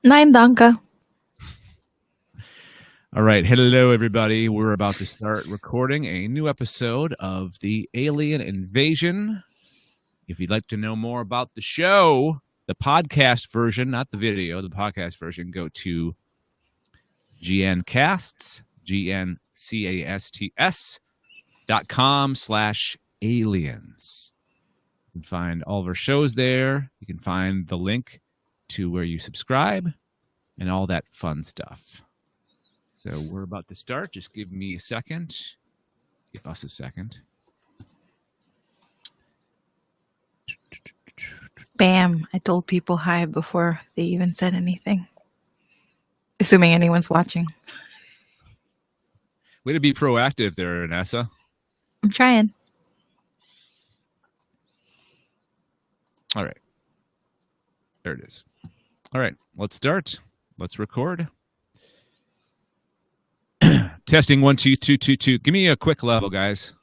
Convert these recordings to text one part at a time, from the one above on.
Nein, danke. All right. Hello, everybody. We're about to start recording a new episode of the Alien Invasion. If you'd like to know more about the show, the podcast version, not the video, the podcast version, go to gncasts.com/aliens. You can find all of our shows there. You can find the link to where you subscribe and all that fun stuff. So we're about to start. Just give me a second. Give us a second. Bam. I told people hi before they even said anything. Assuming anyone's watching. Way to be proactive there, Vanessa. I'm trying. All right. There it is. All right. Let's start. Let's record. Testing 1 2 2 2 2. Give me a quick level, guys.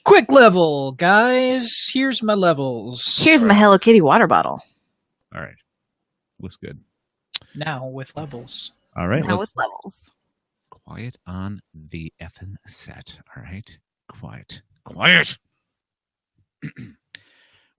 Quick level, guys. Here's my levels. Here's my Hello Kitty water bottle. All right. Looks good. Now with levels. All right. Now with levels. Quiet on the effing set. All right. Quiet. Quiet.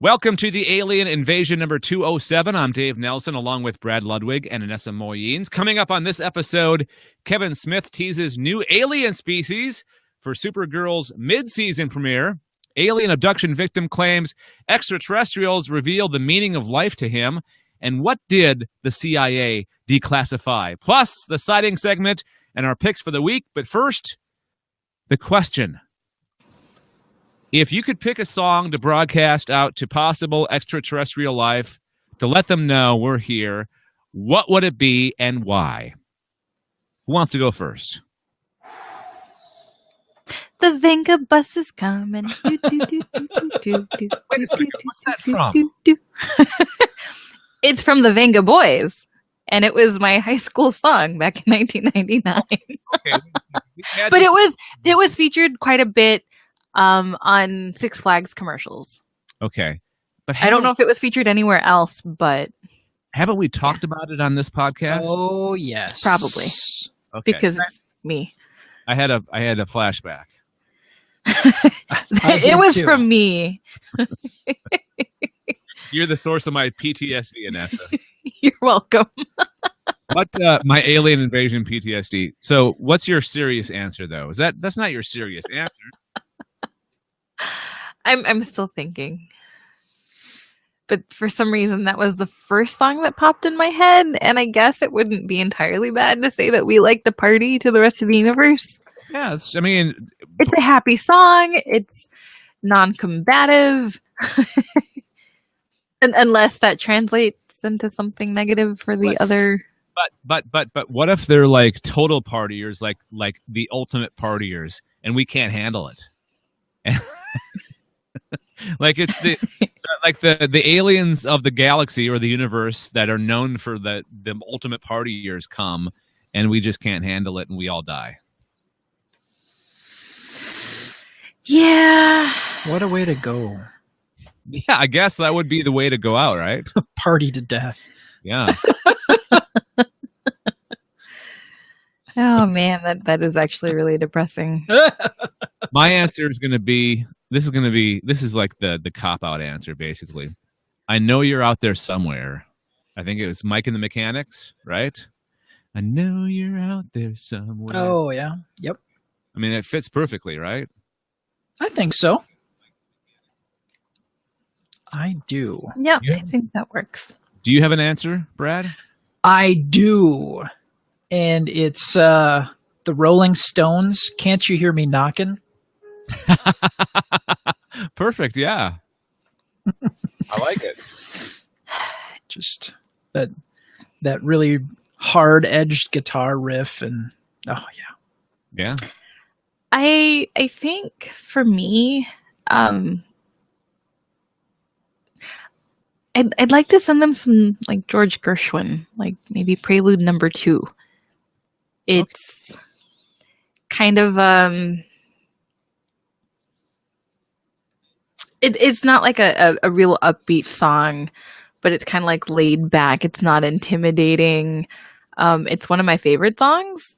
Welcome to the Alien Invasion number 207. I'm Dave Nelson, along with Brad Ludwig and Anessa Moyens. Coming up on this episode, Kevin Smith teases new alien species for Supergirl's mid-season premiere. Alien abduction victim claims extraterrestrials reveal the meaning of life to him. And what did the CIA declassify? Plus, the sighting segment and our picks for the week. But first, the question. If you could pick a song to broadcast out to possible extraterrestrial life to let them know we're here, what would it be and why? Who wants to go first? The Venga bus is coming. Wait a second. What's that from? It's from the Venga Boys. And it was my high school song back in 1999. Okay. But it was featured quite a bit on Six Flags commercials. Okay. But I don't know if it was featured anywhere else, but haven't we talked about it on this podcast? Oh, yes. Probably. Okay. Because it's me. I had a flashback. It was from me. You're the source of my PTSD, Anessa. You're welcome. What my Alien Invasion PTSD. So, what's your serious answer though? That's not your serious answer? I'm still thinking. But for some reason that was the first song that popped in my head, and I guess it wouldn't be entirely bad to say that we like the party to the rest of the universe. Yeah, it's a happy song. It's non-combative. And unless that translates into something negative for the other. But what if they're like total partiers, like the ultimate partiers, and we can't handle it? Like it's the aliens of the galaxy or the universe that are known for the ultimate partiers come, and we just can't handle it, and we all die. Yeah. What a way to go. Yeah, I guess that would be the way to go out, right? Party to death. Yeah. Oh man, that is actually really depressing. My answer is going to be this is like the cop-out answer, basically. I know you're out there somewhere. I think it was Mike and the Mechanics, right? I know you're out there somewhere. Oh, yeah. Yep. I mean, it fits perfectly, right? I think so. I do. Yeah, I think that works. Do you have an answer, Brad? I do. And it's the Rolling Stones, Can't You Hear Me Knocking? Perfect, yeah. I like it. Just that really hard-edged guitar riff, and oh yeah. Yeah. I think for me, I'd like to send them some like George Gershwin, like maybe Prelude number 2. It's kind of it's not like a real upbeat song, but it's kind of like laid back. It's not intimidating. It's one of my favorite songs.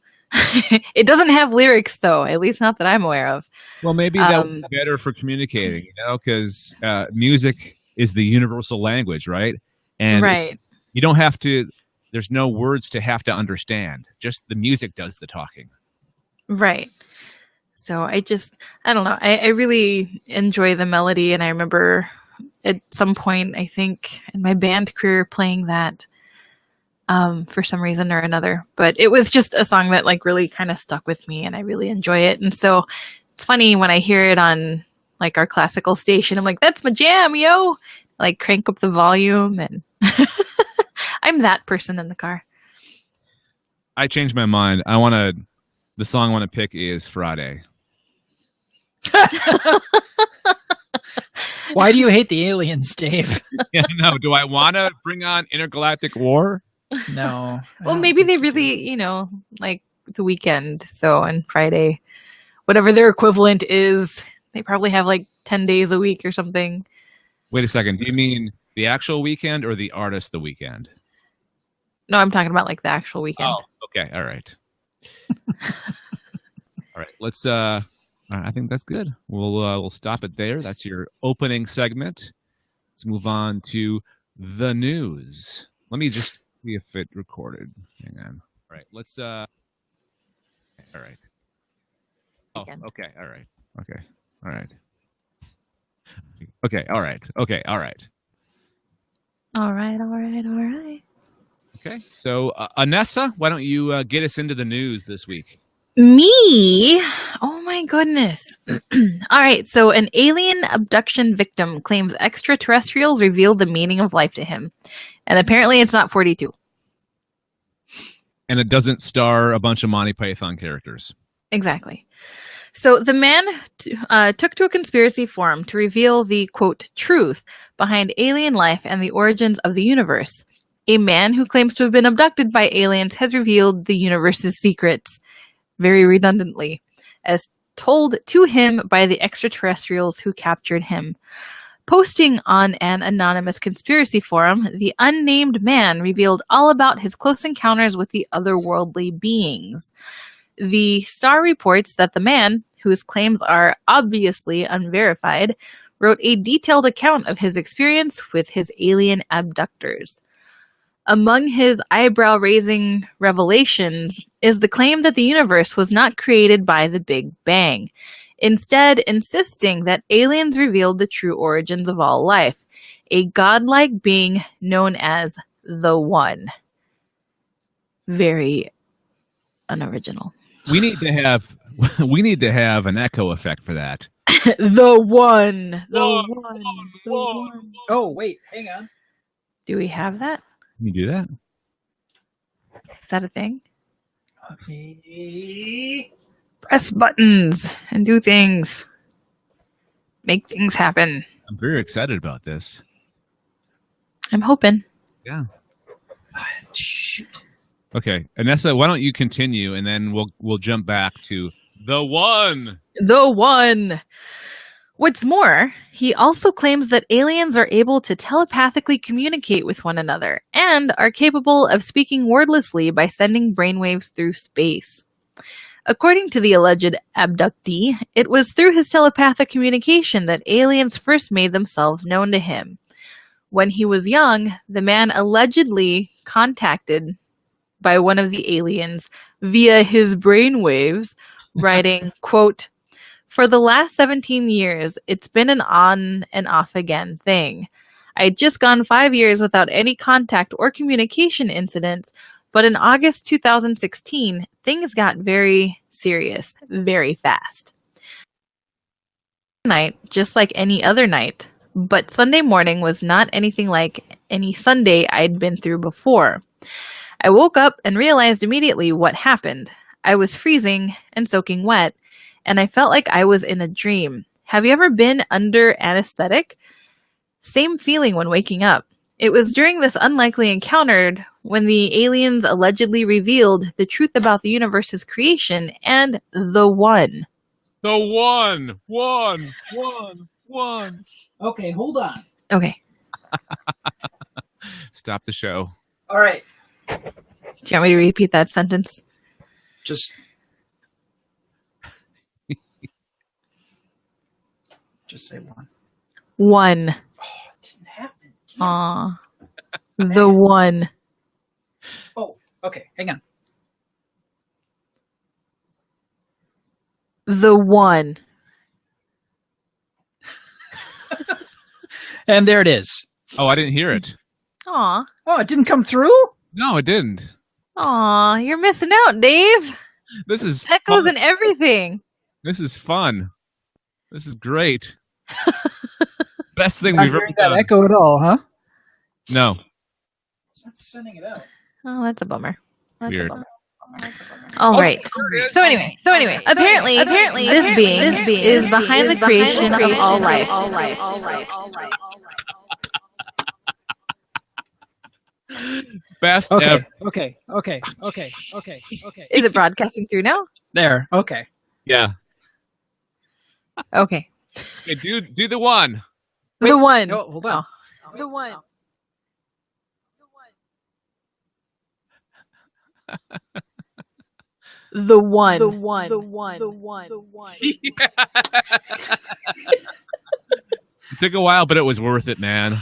It doesn't have lyrics though, at least not that I'm aware of. Well, maybe that would be better for communicating, because music is the universal language, right? And right. you don't have to, there's no words to have to understand. Just the music does the talking. Right. So I don't know. I really enjoy the melody, and I remember at some point, I think in my band career, playing that for some reason or another. But it was just a song that like really kind of stuck with me, and I really enjoy it. And so it's funny when I hear it on like our classical station, I'm like, that's my jam, yo! Like crank up the volume, and I'm that person in the car. I changed my mind. The song I want to pick is Friday. Why do you hate the aliens, Dave? Yeah, no. Do I want to bring on intergalactic war? No. Well, maybe they really, like the weekend. So on Friday, whatever their equivalent is, they probably have like 10 days a week or something. Wait a second. Do you mean the actual weekend or the artist the weekend? No, I'm talking about like the actual weekend. Oh, okay. All right. All right. Let's I think that's good. We'll stop it there. That's your opening segment. Let's move on to the news. Let me just see if it recorded. Hang on. All right. Let's all right. Oh, okay. All right. Okay. All right. Okay. All right. Okay. All right. All right. Okay. So, Anessa, why don't you get us into the news this week? Me? Oh my goodness. All right. So an alien abduction victim claims extraterrestrials revealed the meaning of life to him. And apparently it's not 42. And it doesn't star a bunch of Monty Python characters. Exactly. So the man took to a conspiracy forum to reveal the, quote, truth behind alien life and the origins of the universe. A man who claims to have been abducted by aliens has revealed the universe's secrets, very redundantly, as told to him by the extraterrestrials who captured him. Posting on an anonymous conspiracy forum, the unnamed man revealed all about his close encounters with the otherworldly beings. The Star reports that the man, whose claims are obviously unverified, wrote a detailed account of his experience with his alien abductors. Among his eyebrow-raising revelations is the claim that the universe was not created by the Big Bang, instead insisting that aliens revealed the true origins of all life, a godlike being known as the One. Very unoriginal. We need to have an echo effect for that. The One. The One. Oh, wait, hang on. Do we have that? Can you do that? Is that a thing? Okay. Press buttons and do things. Make things happen. I'm very excited about this. I'm hoping. Yeah. Shoot. Okay, Anessa, why don't you continue, and then we'll jump back to the One. The One. What's more, he also claims that aliens are able to telepathically communicate with one another and are capable of speaking wordlessly by sending brainwaves through space. According to the alleged abductee, it was through his telepathic communication that aliens first made themselves known to him. When he was young, the man allegedly contacted by one of the aliens via his brainwaves, writing, quote, "For the last 17 years, it's been an on and off again thing. I'd just gone 5 years without any contact or communication incidents, but in August 2016, things got very serious, very fast. Night, just like any other night, but Sunday morning was not anything like any Sunday I'd been through before. I woke up and realized immediately what happened. I was freezing and soaking wet, and I felt like I was in a dream. Have you ever been under anesthetic? Same feeling when waking up. It was during this unlikely encounter when the aliens allegedly revealed the truth about the universe's creation and the One." The One. Okay, hold on. Okay. Stop the show. All right. Do you want me to repeat that sentence? Just say one. One. Oh, it didn't happen. Aw. The one. Oh, okay. Hang on. The one. And there it is. Oh, I didn't hear it. Aw. Oh, it didn't come through? No, it didn't. Aw, you're missing out, Dave. This is Echoes fun. and everything. This is fun. This is great. Best thing Not we've ever hearing that done. echo at all, huh? No. It's not sending it out. Oh, that's a bummer. That's Weird. a bummer. All right. So anyway, apparently, this being is behind the creation of all life. Best Okay. ever. Okay. Is it broadcasting through now? There. Okay. Yeah. Okay. Okay, do the one. Wait, The one. No, hold on. Oh. The one. The one. The one. The one. The one. The one. It took a while, but it was worth it, man.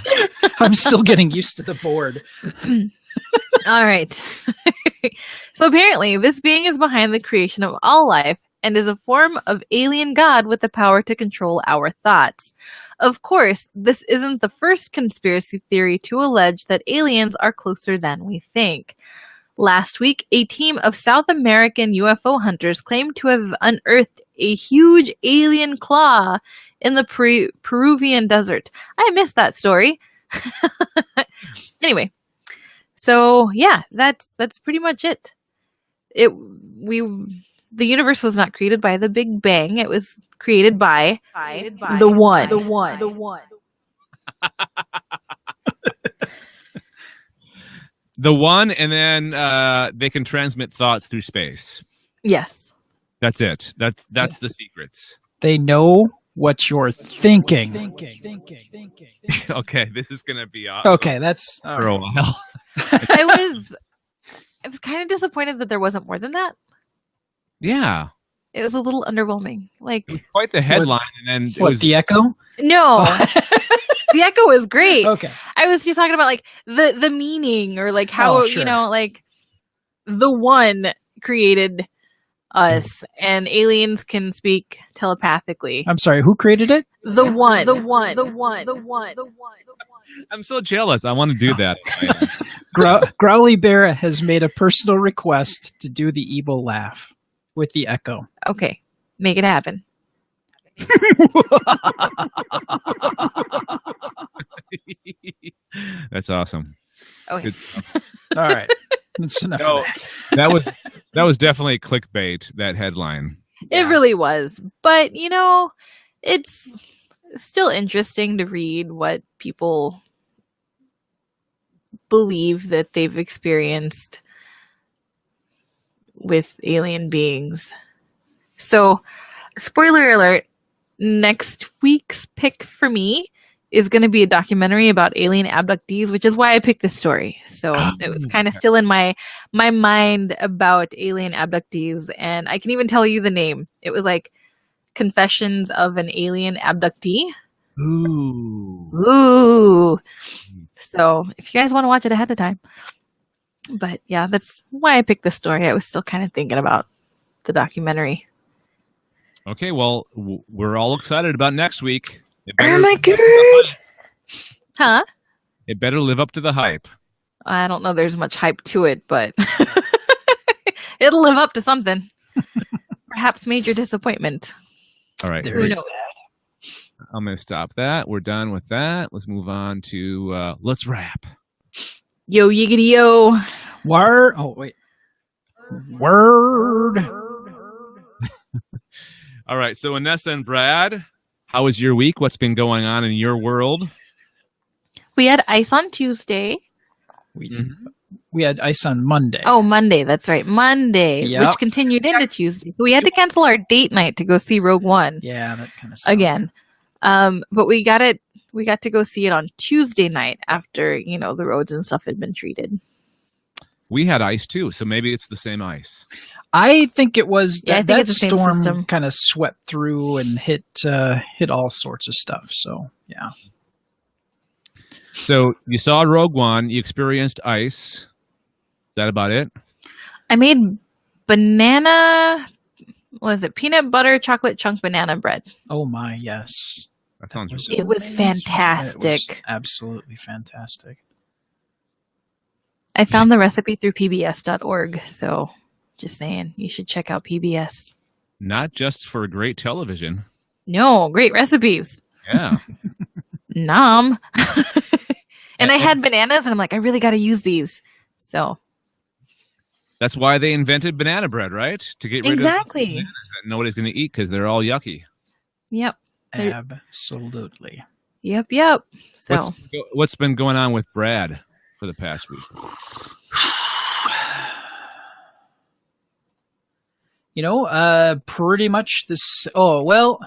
I'm still getting used to the board. All right. So apparently, this being is behind the creation of all life and is a form of alien god with the power to control our thoughts. Of course, this isn't the first conspiracy theory to allege that aliens are closer than we think. Last week, a team of South American UFO hunters claimed to have unearthed a huge alien claw in the Peruvian desert. I missed that story. Anyway, so yeah, that's pretty much it. The universe was not created by the Big Bang. It was created by the one. The one. The one. The one, and then they can transmit thoughts through space. Yes. That's it. That's the secrets. They know what you're thinking. Okay, this is gonna be awesome. Okay, that's all for a right. while. I was kind of disappointed that there wasn't more than that. Yeah, It was a little underwhelming. Like, it was quite the headline, and then it What, was the echo? no. The echo was great. Okay. I was just talking about like the meaning or like how Oh, sure. like the one created us and aliens can speak telepathically. I'm sorry, who created it? The one. The one. The one. The one. The one. I'm so jealous. I want to do that. Growly Bear has made a personal request to do the evil laugh with the echo. Okay. Make it happen. That's awesome. Okay. All right. That's enough No, of that. that was definitely clickbait, that headline. It really was. But, it's still interesting to read what people believe that they've experienced with alien beings. So, spoiler alert, next week's pick for me is going to be a documentary about alien abductees, which is why I picked this story. So it was kind of still in my mind about alien abductees, and I can even tell you the name. It was like Confessions of an Alien Abductee. Ooh. Ooh. So if you guys want to watch it ahead of time. But yeah, that's why I picked this story. I was still kind of thinking about the documentary. Okay, well, we're all excited about next week. Oh my god! Huh? It better live up to the hype. I don't know there's much hype to it, but it'll live up to something. Perhaps major disappointment. All right. There is knows? I'm going to stop that. We're done with that. Let's move on to let's wrap. Yo, yiggity yo. Word. Oh, wait. Word. All right. So, Anessa and Brad, how was your week? What's been going on in your world? We had ice on Tuesday. We had ice on Monday. Oh, Monday. That's right. Monday, Yep. which continued into Tuesday. So we had to cancel our date night to go see Rogue One Yeah, that kind of stuff. again. But we got it We got to go see it on Tuesday night after, the roads and stuff had been treated. We had ice too, so maybe it's the same ice. I think it was Yeah, I that, think that it's the same storm system. kind of swept through and hit all sorts of stuff. So yeah. So you saw Rogue One, you experienced ice. Is that about it? I made banana, what is it? Peanut butter chocolate chunk banana bread. Oh my, yes. That sounds It was amazing. fantastic. It was absolutely fantastic. I found the recipe through pbs.org, so just saying, you should check out PBS. not just for great television. No, great recipes. Yeah. Nom. And I had bananas, and I'm like, I really got to use these. So That's why they invented banana bread, right? To get rid exactly. of bananas that nobody's going to eat because they're all yucky. Yep. Absolutely. Yep. So What's been going on with Brad for the past week? Pretty much this. Oh, well.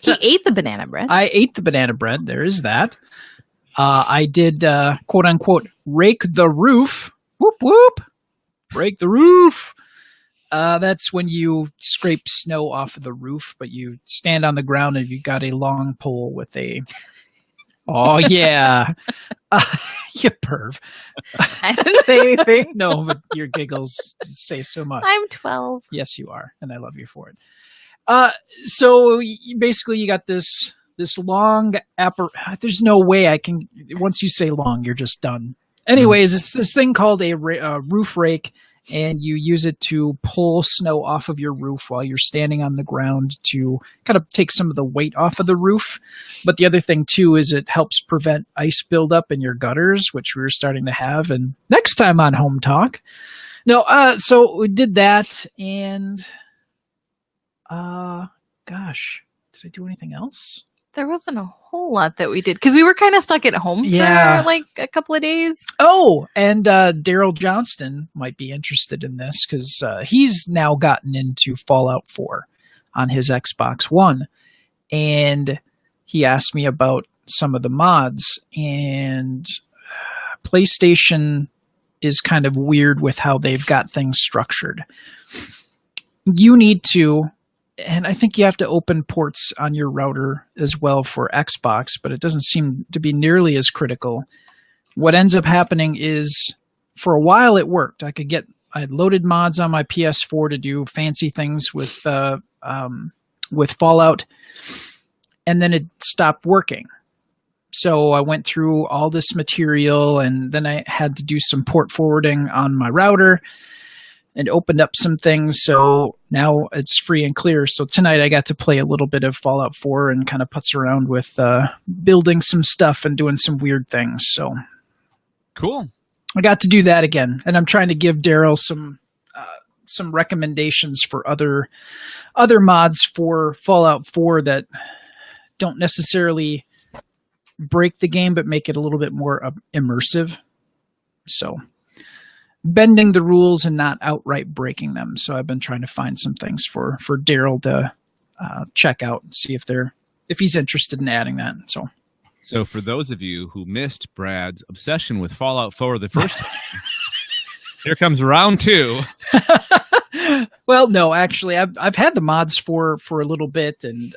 he ate the banana bread. I ate the banana bread. There is that. I did, quote unquote, rake the roof. Whoop, whoop. Break the roof. That's when you scrape snow off of the roof, but you stand on the ground and you got a long pole with a. Oh, yeah. You perv. I didn't say anything. No, but your giggles say so much. I'm 12. Yes, you are, and I love you for it. So basically, you got this long There's no way I can. Once you say long, you're just done. Anyways, it's this thing called a roof rake, and you use it to pull snow off of your roof while you're standing on the ground to kind of take some of the weight off of the roof. But the other thing, too, is it helps prevent ice buildup in your gutters, which we were starting to have. And next time on Home Talk. No, so we did that, and gosh, did I do anything else? There wasn't a whole lot that we did because we were kind of stuck at home for like a couple of days. Oh, and Daryl Johnston might be interested in this because he's now gotten into Fallout 4 on his Xbox One. And he asked me about some of the mods. And PlayStation is kind of weird with how they've got things structured. You need to... And I think you have to open ports on your router as well for Xbox, but it doesn't seem to be nearly as critical. What ends up happening is, for a while it worked. I had loaded mods on my PS4 to do fancy things with Fallout, and then it stopped working. So I went through all this material, and then I had to do some port forwarding on my router, and opened up some things, so now it's free and clear. So tonight I got to play a little bit of Fallout 4 and kind of putz around with building some stuff and doing some weird things. So cool. I got to do that again, and I'm trying to give Daryl some recommendations for other mods for Fallout 4 that don't necessarily break the game, but make it a little bit more immersive. So bending the rules and not outright breaking them. So I've been trying to find some things for Daryl to check out and see if he's interested in adding that. So for those of you who missed Brad's obsession with Fallout 4 the first time, here comes round 2. Well, no, actually, I've had the mods for a little bit, and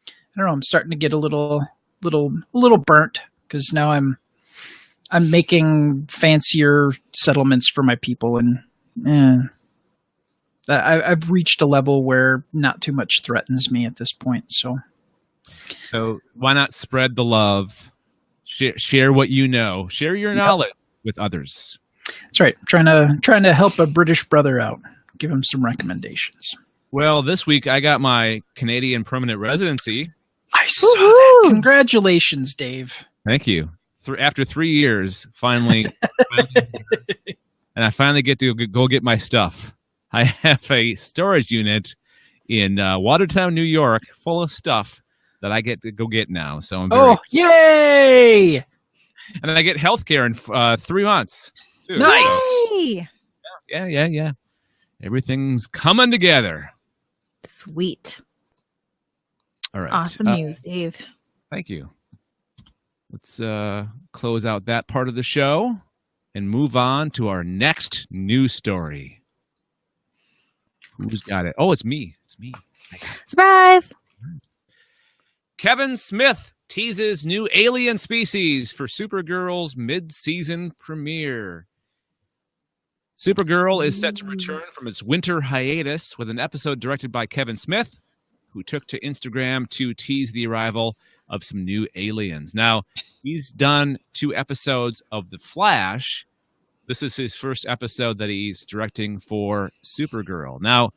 I don't know. I'm starting to get a little burnt because now I'm making fancier settlements for my people, and I've reached a level where not too much threatens me at this point. So why not spread the love? Share what you know. Share your knowledge with others. That's right. Trying to help a British brother out. Give him some recommendations. Well, this week I got my Canadian permanent residency. I saw that. Congratulations, Dave. Thank you. After 3 years, finally, and I finally get to go get my stuff. I have a storage unit in Watertown, New York, full of stuff that I get to go get now. So I'm very yay! And then I get healthcare in 3 months. Too. Nice. Yay! Yeah. Everything's coming together. Sweet. All right. Awesome news, Dave. Thank you. let's close out that part of the show and move on to our next news story. Who's got it? Oh, it's me. It's me. Surprise! Kevin Smith teases new alien species for Supergirl's mid-season premiere. Supergirl is set to return from its winter hiatus with an episode directed by Kevin Smith, who took to Instagram to tease the arrival of some new aliens. Now, he's done 2 episodes of The Flash. This is his first episode that he's directing for Supergirl. Now,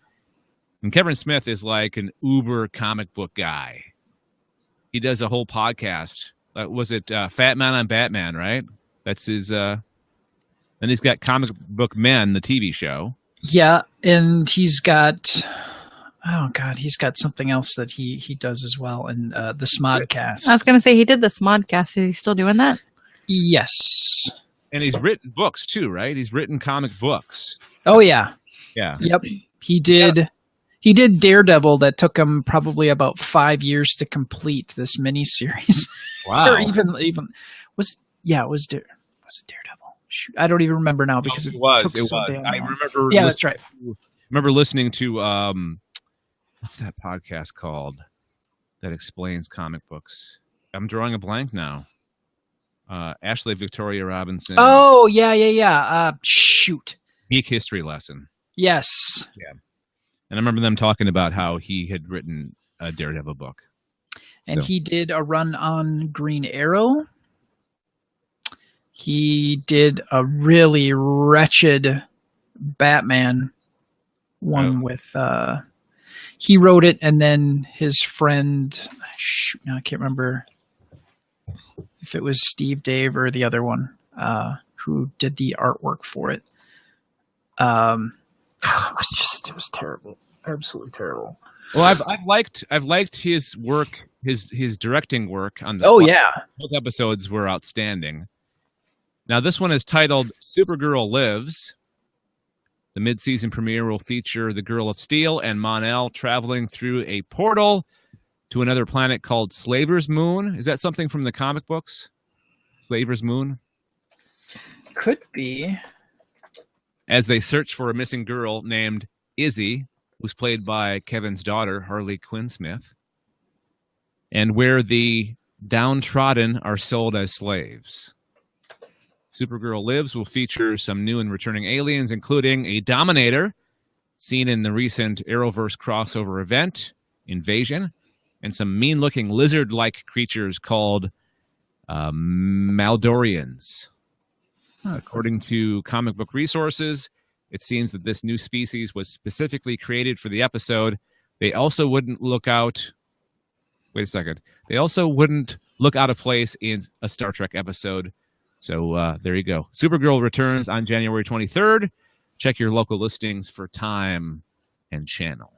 and Kevin Smith is like an uber comic book guy. He does a whole podcast. Was it Fat Man on Batman, right? That's his... and he's got Comic Book Men, the TV show. Yeah, and he's got... Oh, God, he's got something else that he does as well in the Smodcast. I was going to say, he did the Smodcast. Is he still doing that? Yes. And he's written books, too, right? He's written comic books. Oh, yeah. Yeah. Yep. He did... Yeah. He did Daredevil. That took him probably about 5 years to complete this miniseries. Wow. Or even was it? Yeah, was it Daredevil? Shoot, I don't even remember now because it was. I remember. Yeah, that's right. Remember listening to what's that podcast called that explains comic books? I'm drawing a blank now. Ashley Victoria Robinson. Oh yeah. Shoot. Geek History Lesson. Yes. Yeah. And I remember them talking about how he had written a Daredevil book. And he did a run on Green Arrow. He did a really wretched Batman one with... he wrote it, and then his friend... Shoot, I can't remember if it was Steve Dave or the other one who did the artwork for it. It was terrible, absolutely terrible. Well, I've liked his work, his directing work on the. Oh yeah, both episodes were outstanding. Now this one is titled "Supergirl Lives." The mid-season premiere will feature the Girl of Steel and Mon-El traveling through a portal to another planet called Slaver's Moon. Is that something from the comic books? Slaver's Moon? Could be. As they search for a missing girl named Izzy, who's played by Kevin's daughter, Harley Quinn Smith, and where the downtrodden are sold as slaves. Supergirl Lives will feature some new and returning aliens, including a Dominator, seen in the recent Arrowverse crossover event, Invasion, and some mean-looking lizard-like creatures called Maldorians. According to comic book resources, it seems that this new species was specifically created for the episode. They also wouldn't look out... Wait a second. They also wouldn't look out of place in a Star Trek episode. So there you go. Supergirl returns on January 23rd. Check your local listings for time and channel.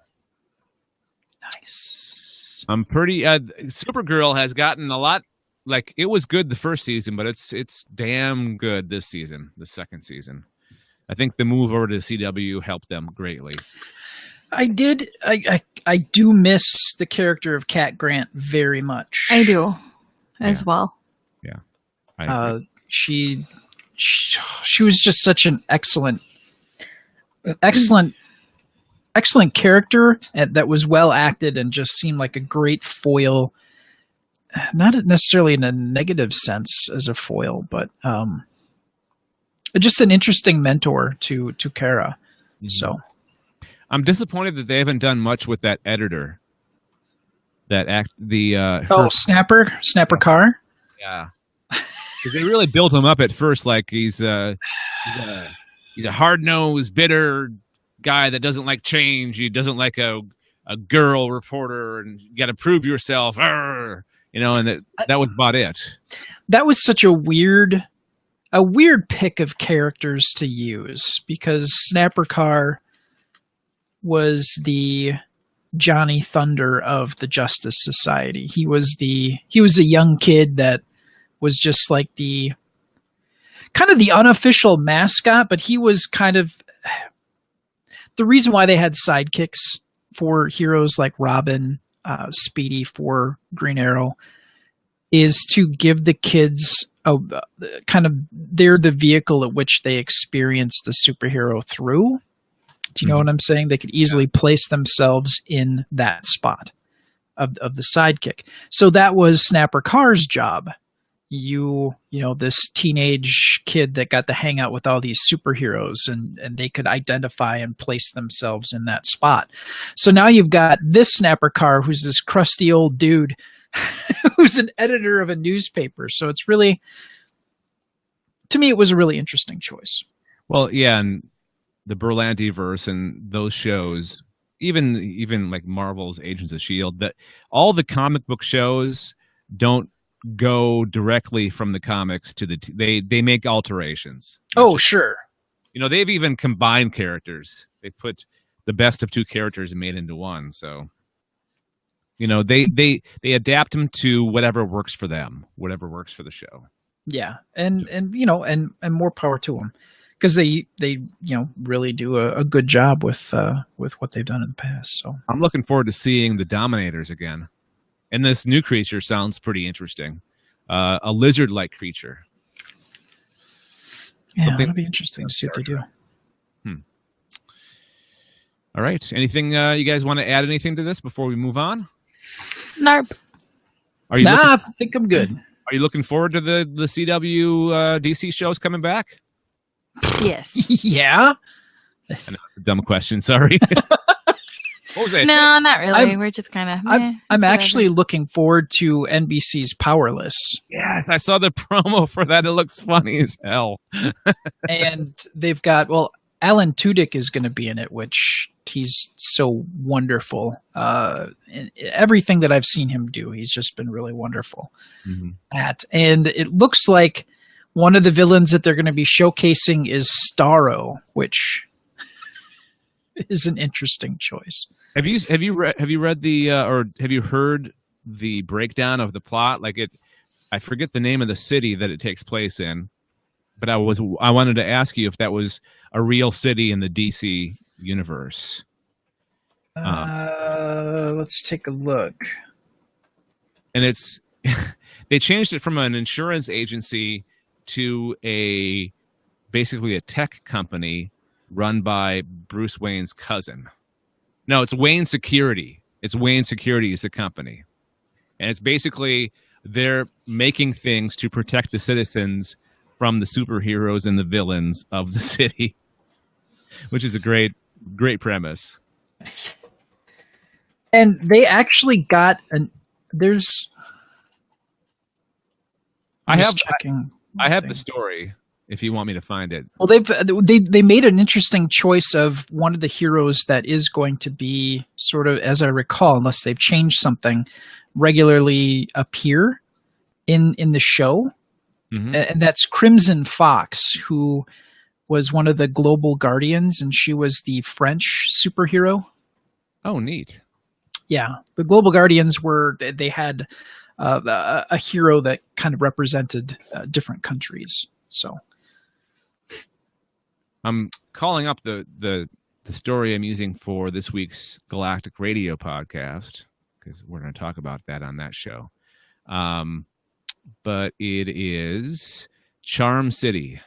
Nice. I'm pretty... Supergirl has gotten a lot... Like, it was good the first season, but it's damn good this season, the second season. I think the move over to CW helped them greatly. I do miss the character of Cat Grant very much. I do, as well. Yeah. She was just such an excellent character that was well acted and just seemed like a great foil. Not necessarily in a negative sense as a foil, but just an interesting mentor to Kara. Mm-hmm. So I'm disappointed that they haven't done much with that editor. Snapper Carr. Yeah, because they really built him up at first like he's a hard-nosed, bitter guy that doesn't like change. He doesn't like a girl reporter, and you got to prove yourself. Arr! You know, and that was about it. That was such a weird pick of characters to use, because Snapper Carr was the Johnny Thunder of the Justice Society. He was a young kid that was just like the kind of the unofficial mascot, but he was kind of the reason why they had sidekicks for heroes like Robin, Speedy for Green Arrow. is to give the kids a kind of, they're the vehicle at which they experience the superhero through. Do you know what I'm saying? They could easily place themselves in that spot of the sidekick. So that was Snapper Carr's job. You know, this teenage kid that got to hang out with all these superheroes, and they could identify and place themselves in that spot. So now you've got this Snapper Carr, who's this crusty old dude who's an editor of a newspaper. So it's really, to me, it was a really interesting choice. Well, yeah, and the Berlanti verse and those shows, even like Marvel's Agents of S.H.I.E.L.D., that all the comic book shows don't go directly from the comics to they make alterations. Sure. You know, they've even combined characters. They put the best of two characters and made into one. So, you know, they adapt them to whatever works for them, whatever works for the show. Yeah, and you know, and more power to them, because they you know, really do a good job with what they've done in the past. So I'm looking forward to seeing the Dominators again. And this new creature sounds pretty interesting. A lizard-like creature. Yeah, it'll be interesting to see what they do. All right. Anything you guys want to add anything to this before we move on? Narp. I think I'm good. Are you looking forward to the CW DC shows coming back? Yes. Yeah. I know it's a dumb question. Sorry. What was that? No, not really. We're just kind of. I'm actually looking forward to NBC's Powerless. Yes, I saw the promo for that. It looks funny as hell. And they've got, well, Alan Tudyk is going to be in it, which he's so wonderful. Everything that I've seen him do, he's just been really wonderful at. And it looks like one of the villains that they're going to be showcasing is Starro, which is an interesting choice. Have you read the or have you heard the breakdown of the plot? Like I forget the name of the city that it takes place in, but I wanted to ask you if that was a real city in the DC universe. Let's take a look. And it's they changed it from an insurance agency to basically a tech company run by Bruce Wayne's cousin. No, it's Wayne Security. It's Wayne Security is the company. And it's basically they're making things to protect the citizens from the superheroes and the villains of the city, which is a great premise. And they actually got there's. I have the story if you want me to find it. Well, they made an interesting choice of one of the heroes that is going to be sort of, as I recall, unless they've changed something, regularly appear in the show. And that's Crimson Fox, who was one of the Global Guardians, and she was the French superhero. Oh, neat. Yeah, the Global Guardians they had a hero that kind of represented different countries. So I'm calling up the story I'm using for this week's Galactic Radio podcast, because we're going to talk about that on that show. But it is Charm City.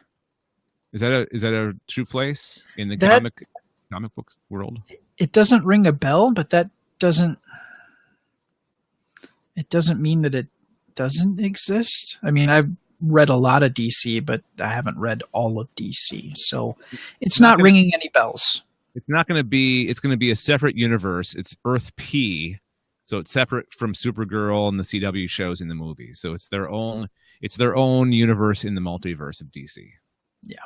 Is that a true place in the comic book world? It doesn't ring a bell, but that doesn't mean that it doesn't exist. I mean, I've read a lot of DC, but I haven't read all of DC, so it's not ringing any bells. It's not going to be. It's going to be a separate universe. It's Earth P, so it's separate from Supergirl and the CW shows in the movies. So it's their own. It's their own universe in the multiverse of DC. Yeah.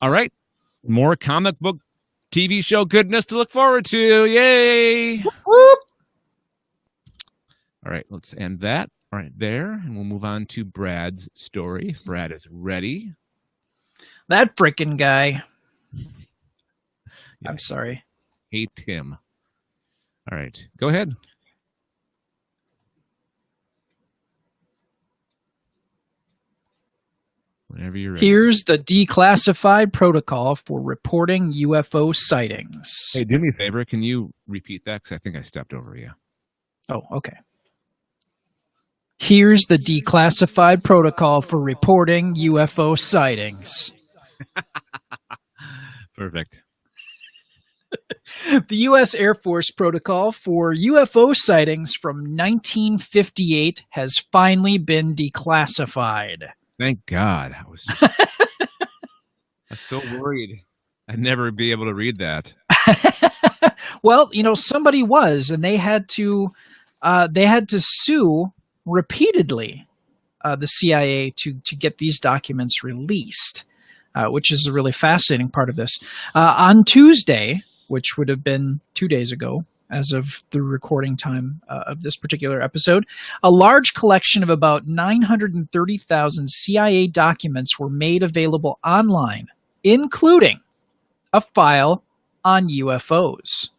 All right, more comic book TV show goodness to look forward to. Yay! Whoop. All right, let's end that right there, and we'll move on to Brad's story. If Brad is ready. That frickin' guy. Yeah, I'm sorry. Hate him. All right, go ahead. Whenever you're ready. Here's the declassified protocol for reporting UFO sightings. Hey, do me a favor. Can you repeat that? Because I think I stepped over you. Oh, okay. Here's the declassified protocol for reporting UFO sightings. Perfect. The U.S. Air Force protocol for UFO sightings from 1958 has finally been declassified. Thank God. I was so worried I'd never be able to read that. Well, somebody was, and they had to sue repeatedly the CIA to get these documents released, which is a really fascinating part of this. On Tuesday, which would have been 2 days ago, as of the recording time of this particular episode, a large collection of about 930,000 CIA documents were made available online, including a file on UFOs.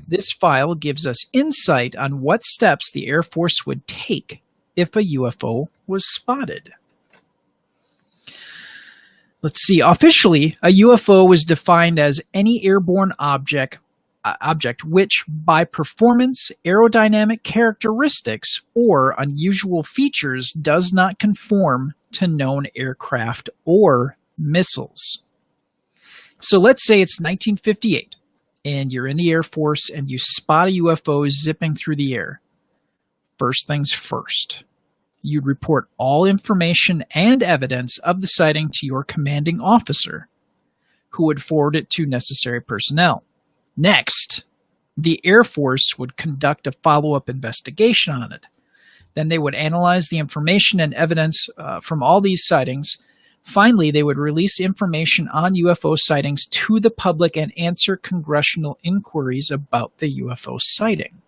This file gives us insight on what steps the Air Force would take if a UFO was spotted. Let's see. Officially, a UFO was defined as any airborne object which, by performance, aerodynamic characteristics, or unusual features, does not conform to known aircraft or missiles. So let's say it's 1958, and you're in the Air Force, and you spot a UFO zipping through the air. First things first. You'd report all information and evidence of the sighting to your commanding officer, who would forward it to necessary personnel. Next, the Air Force would conduct a follow-up investigation on it. Then they would analyze the information and evidence from all these sightings. Finally, they would release information on UFO sightings to the public and answer congressional inquiries about the UFO sighting.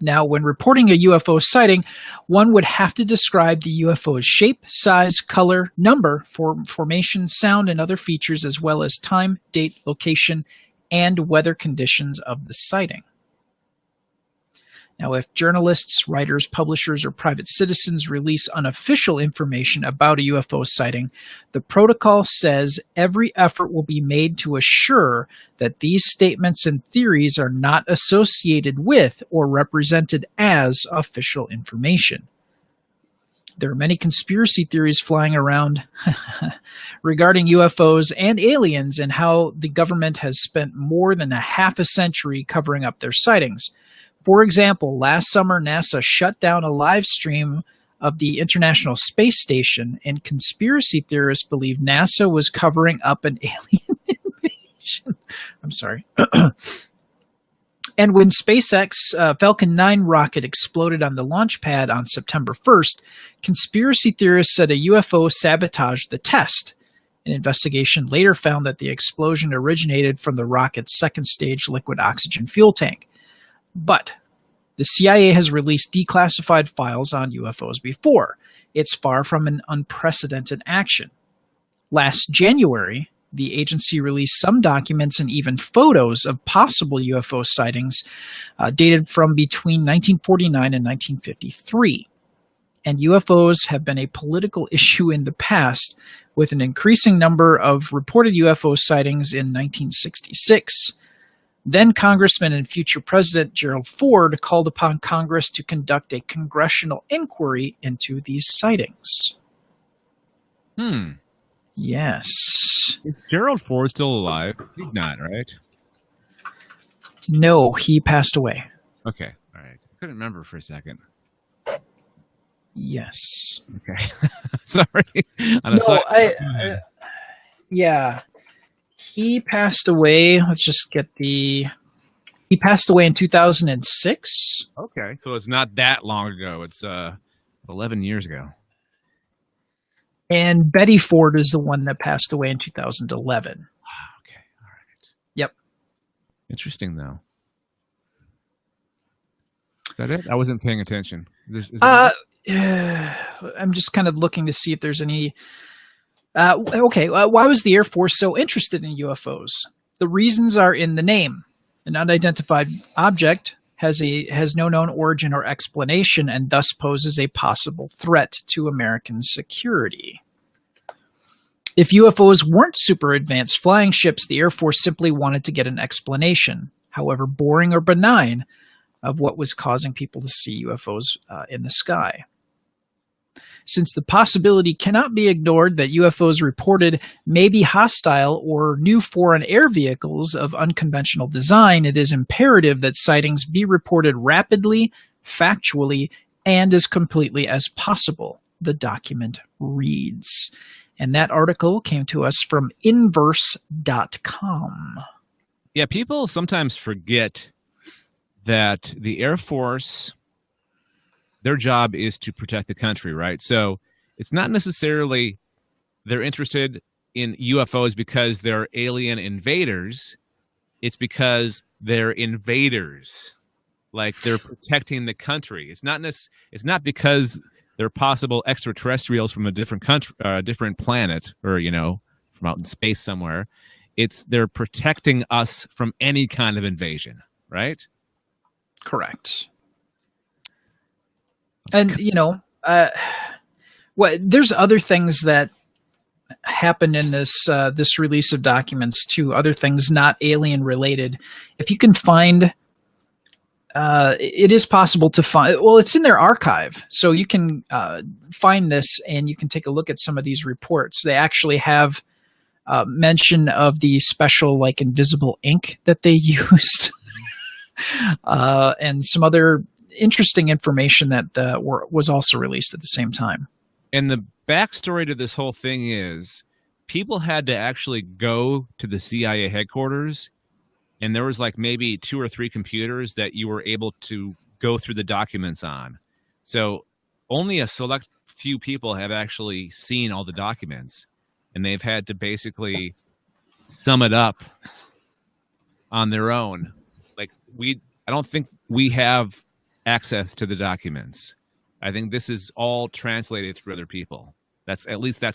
Now, when reporting a UFO sighting, one would have to describe the UFO's shape, size, color, number, formation, sound, and other features, as well as time, date, location, and weather conditions of the sighting. Now, if journalists, writers, publishers, or private citizens release unofficial information about a UFO sighting, the protocol says every effort will be made to assure that these statements and theories are not associated with or represented as official information. There are many conspiracy theories flying around regarding UFOs and aliens and how the government has spent more than a half a century covering up their sightings. For example, last summer, NASA shut down a live stream of the International Space Station, and conspiracy theorists believe NASA was covering up an alien invasion. I'm sorry. And when SpaceX Falcon 9 rocket exploded on the launch pad on September 1st, conspiracy theorists said a UFO sabotaged the test. An investigation later found that the explosion originated from the rocket's second stage liquid oxygen fuel tank. But the CIA has released declassified files on UFOs before. It's far from an unprecedented action. Last January, the agency released some documents and even photos of possible UFO sightings dated from between 1949 and 1953. And UFOs have been a political issue in the past, with an increasing number of reported UFO sightings in 1966. Then Congressman and future President Gerald Ford called upon Congress to conduct a congressional inquiry into these sightings. Yes. Is Gerald Ford still alive? He's not, right? No, he passed away. Okay, all right. I couldn't remember for a second. Yes. Okay. Sorry. Yeah. He passed away. Let's just get he passed away in 2006. Okay, so it's not that long ago. It's 11 years ago. And Betty Ford is the one that passed away in 2011. Okay, all right. Yep. Interesting, though. Is that it? I wasn't paying attention. I'm just kind of looking to see if there's any... why was the Air Force so interested in UFOs? The reasons are in the name. An unidentified object has no known origin or explanation and thus poses a possible threat to American security. If UFOs weren't super advanced flying ships, the Air Force simply wanted to get an explanation. However boring or benign, of what was causing people to see UFOs in the sky. Since the possibility cannot be ignored that UFOs reported may be hostile or new foreign air vehicles of unconventional design, it is imperative that sightings be reported rapidly, factually, and as completely as possible, the document reads. And that article came to us from inverse.com. Yeah, people sometimes forget that the Air Force, their job is to protect the country, right? So it's not necessarily they're interested in UFOs because they're alien invaders. It's because they're invaders. Like they're protecting the country. It's not because they're possible extraterrestrials from a different country, different planet, or from out in space somewhere. They're protecting us from any kind of invasion, right? Correct. And there's other things that happen in this release of documents too. Other things not alien related. If you can find, it is possible to find. Well, it's in their archive, so you can find this and you can take a look at some of these reports. They actually have mention of the special invisible ink that they used, and some other interesting information that was also released at the same time. And the backstory to this whole thing is people had to actually go to the CIA headquarters, and there was maybe 2 or 3 computers that you were able to go through the documents on. So only a select few people have actually seen all the documents, and they've had to basically sum it up on their own. I don't think we have access to the documents. I think this is all translated through other people. That's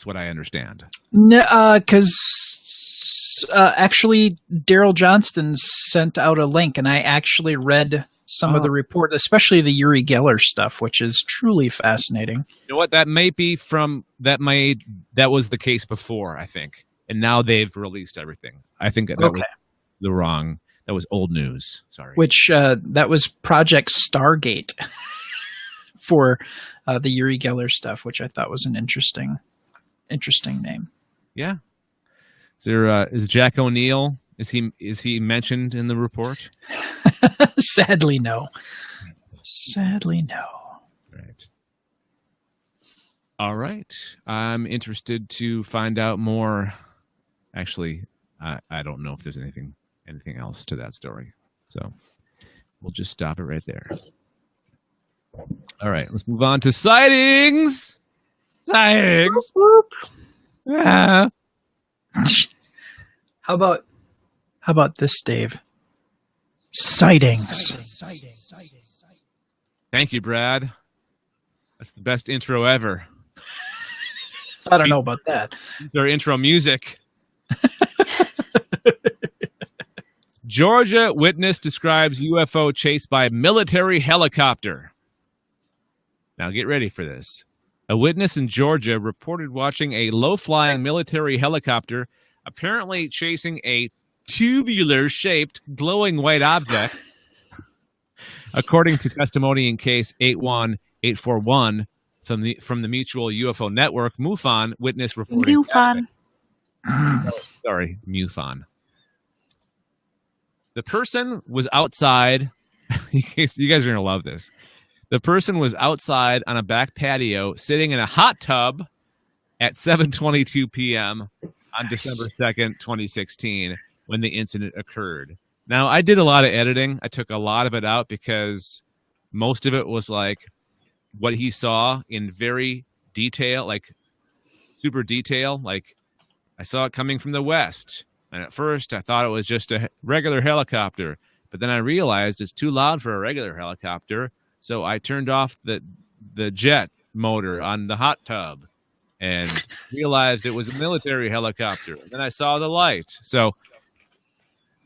what I understand. No, because actually Daryl Johnston sent out a link, and I actually read some of the report, especially the Uri Geller stuff, which is truly fascinating. You know what? That was the case before, I think, and now they've released everything. I think that was that was old news. Sorry. Which that was Project Stargate for the Uri Geller stuff, which I thought was an interesting name. Yeah. Is Jack O'Neill? Is he mentioned in the report? Sadly, no. Sadly, no. Right. All right. I'm interested to find out more. Actually, I don't know if there's anything else to that story. So we'll just stop it right there. All right, let's move on to sightings. Sightings. Yeah. How about this, Dave? Sightings. Thank you, Brad. That's the best intro ever. I don't know about that. Their intro music. Georgia witness describes UFO chased by military helicopter. Now get ready for this. A witness in Georgia reported watching a low-flying military helicopter apparently chasing a tubular-shaped glowing white object. According to testimony in case 81841 from the Mutual UFO Network, MUFON witness reported. MUFON. Sorry, MUFON. The person was outside. You guys are going to love this. The person was outside on a back patio sitting in a hot tub at 7:22 p.m. on December 2nd, 2016, when the incident occurred. Now, I did a lot of editing. I took a lot of it out because most of it was what he saw in very detail, super detail. I saw it coming from the west. And at first, I thought it was just a regular helicopter. But then I realized it's too loud for a regular helicopter. So I turned off the jet motor on the hot tub and realized it was a military helicopter. And then I saw the light. So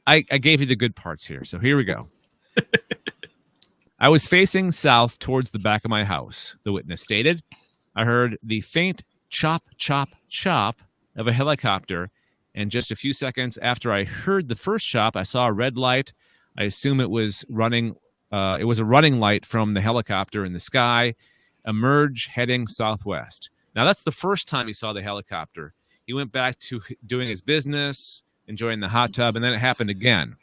I gave you the good parts here. So here we go. I was facing south towards the back of my house, the witness stated. I heard the faint chop, chop, chop of a helicopter. And just a few seconds after I heard the first chop, I saw a red light. I assume it was running It was a running light from the helicopter in the sky, emerge heading southwest. Now, that's the first time he saw the helicopter. He went back to doing his business, enjoying the hot tub, and then it happened again.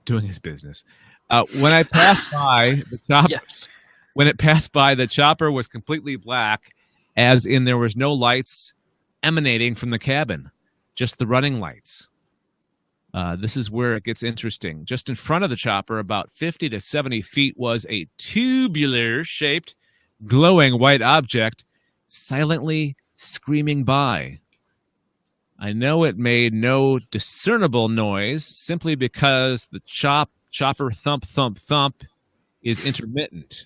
Doing his business. When I passed by the chopper, Yes. when it passed by, the chopper was completely black, as in there was no lights emanating from the cabin, just the running lights. This is where it gets interesting. Just in front of the chopper, about 50 to 70 feet, was a tubular-shaped, glowing white object silently screaming by. I know it made no discernible noise simply because the chopper thump, thump, thump is intermittent.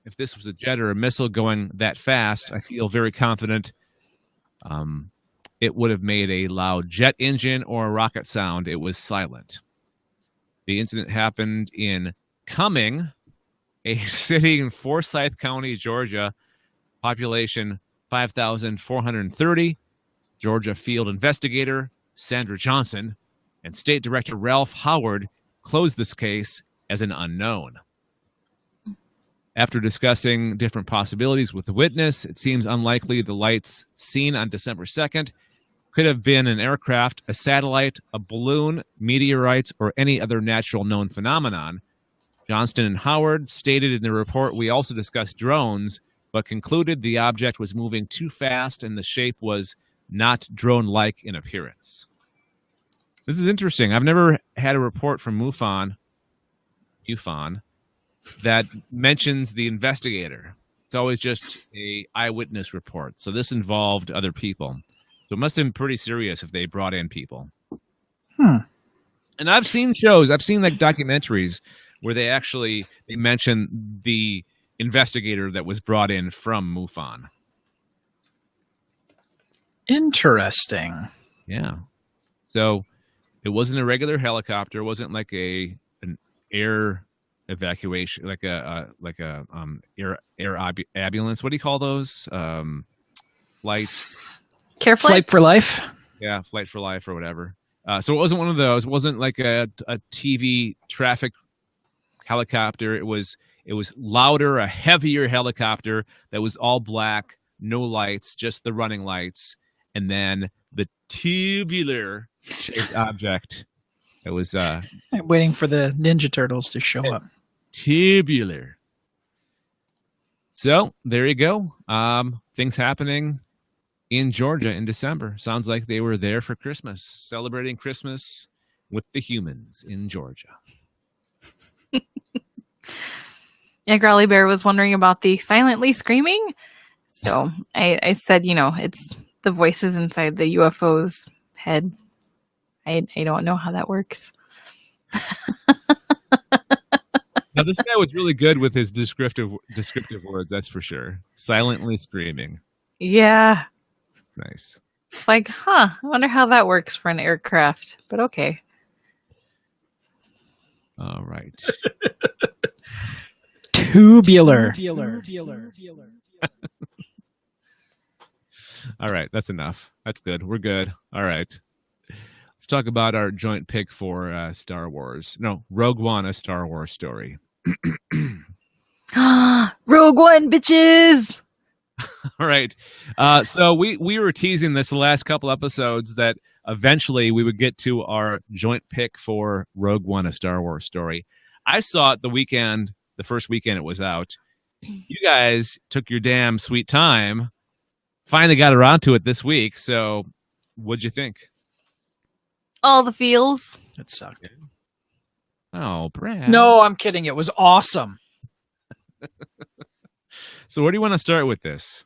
If this was a jet or a missile going that fast, I feel very confident it would have made a loud jet engine or a rocket sound. It was silent. The incident happened in Cumming, a city in Forsyth County, Georgia, population 5,430. Georgia field investigator Sandra Johnson and State Director Ralph Howard closed this case as an unknown. After discussing different possibilities with the witness, it seems unlikely the lights seen on December 2nd could have been an aircraft, a satellite, a balloon, meteorites, or any other natural known phenomenon. Johnston and Howard stated in the report, we also discussed drones, but concluded the object was moving too fast and the shape was not drone-like in appearance. This is interesting. I've never had a report from MUFON that mentions the investigator. It's always just a eyewitness report. So this involved other people. So it must have been pretty serious if they brought in people. And I've seen shows, I've seen like documentaries where they mention the investigator that was brought in from MUFON. Interesting. Yeah. So it wasn't a regular helicopter. It wasn't like an air evacuation, like a air ambulance. What do you call those? Flights. Care Flight for life. Yeah, flight for life or whatever. So it wasn't one of those. It wasn't like a TV traffic helicopter. It was louder, a heavier helicopter that was all black, no lights, just the running lights, and then the tubular shaped object. It was I'm waiting for the Ninja Turtles to show up. tubular. So there you go. Things happening in Georgia in December. Sounds like they were there for Christmas, celebrating Christmas with the humans in Georgia. Yeah, Growly Bear was wondering about the silently screaming. So I said, it's the voices inside the UFO's head. I don't know how that works. Now, this guy was really good with his descriptive words, that's for sure. Silently screaming. Yeah. Nice. It's like, I wonder how that works for an aircraft. But okay. All right. Tubular. All right, that's enough. That's good. We're good. All right. Let's talk about our joint pick for Star Wars. No, Rogue One, a Star Wars story. Rogue One, bitches! All right. So we were teasing this the last couple episodes that eventually we would get to our joint pick for Rogue One, a Star Wars story. I saw it the first weekend it was out. You guys took your damn sweet time. Finally got around to it this week. So what'd you think? All the feels. It sucked. Oh, Brad. No, I'm kidding. It was awesome. So where do you want to start with this?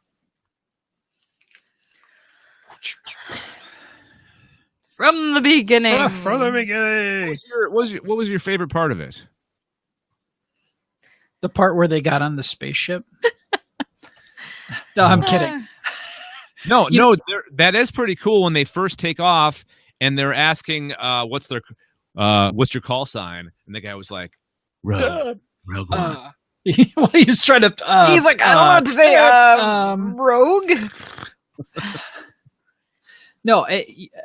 From the beginning. From the beginning. What was your favorite part of it? The part where they got on the spaceship. No, I'm kidding. No, that is pretty cool when they first take off and they're asking, what's your call sign? And the guy was like, Rogue One. Well, he's trying to. He's like, I don't want to say rogue. No,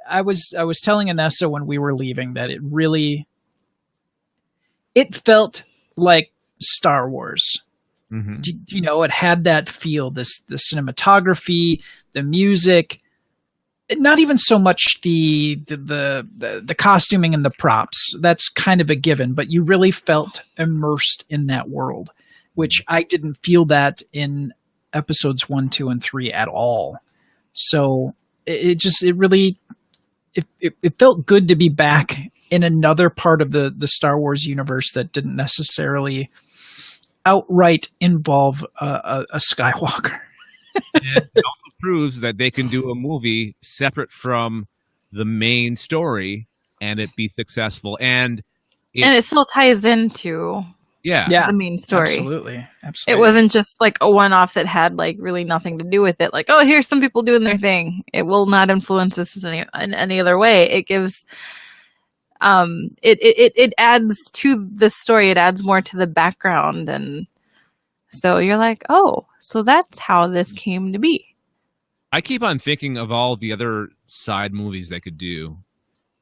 I was telling Anessa when we were leaving that it really it felt like Star Wars. Mm-hmm. You know, it had that feel, the cinematography, the music, not even so much the costuming and the props. That's kind of a given, but you really felt immersed in that world, which I didn't feel that in episodes 1, 2, and 3 at all. So it felt good to be back in another part of the Star Wars universe that didn't necessarily outright involve a Skywalker. And it also proves that they can do a movie separate from the main story and it be successful. And it still ties into yeah, the main story. Absolutely. It wasn't just like a one-off that had like really nothing to do with it. Like, oh, here's some people doing their thing. It will not influence this in any other way. It gives it adds to the story. It adds more to the background, and so you're like, oh, so that's how this came to be. I keep on thinking of all the other side movies they could do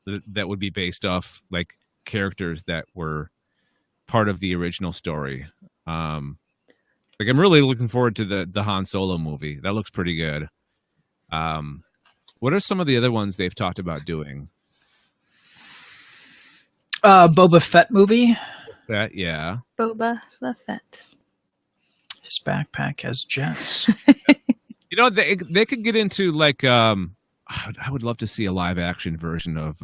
that would be based off like characters that were part of the original story. Like I'm really looking forward to the Han Solo movie. That looks pretty good. What are some of the other ones they've talked about doing? Boba Fett movie. That yeah. Boba the Fett. His backpack has jets. You know, they could get into like I would love to see a live action version of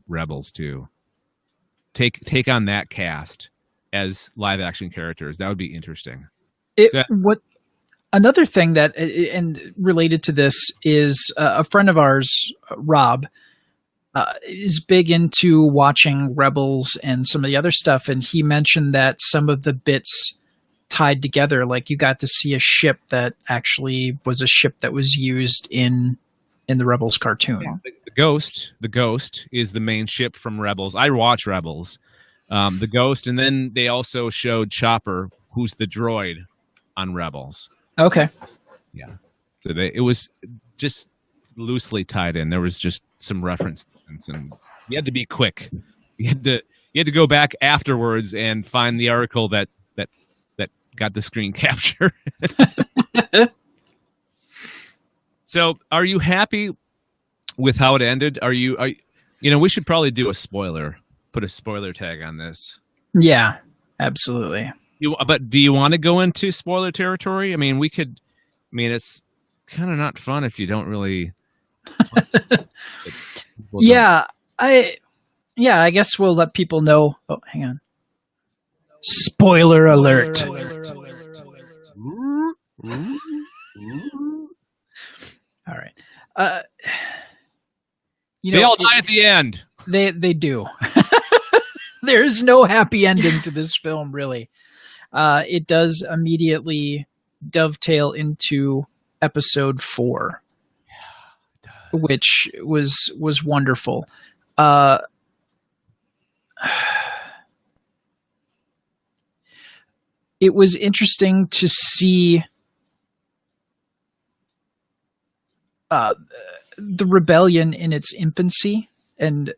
Rebels too. Take on that cast as live action characters. That would be interesting. Another thing that and related to this is a friend of ours, Rob, is big into watching Rebels and some of the other stuff, and he mentioned that some of the bits tied together, like you got to see a ship that actually was a ship that was used in the Rebels cartoon. Yeah. The Ghost is the main ship from Rebels. I watch Rebels. The Ghost, and then they also showed Chopper, who's the droid on Rebels. Okay. Yeah. So it was just loosely tied in. There was just some references, and you had to be quick. You had to go back afterwards and find the article that got the screen capture. So, are you happy with how it ended? We should probably do a spoiler. Put a spoiler tag on this. Yeah, absolutely. But do you want to go into spoiler territory? I mean, we could. I mean, it's kind of not fun if you don't really. I guess we'll let people know. Oh, hang on. Spoiler alert. All right. They all die at the end. They do. There's no happy ending to this film, really. It does immediately dovetail into episode 4, which was wonderful. It was interesting to see the rebellion in its infancy. And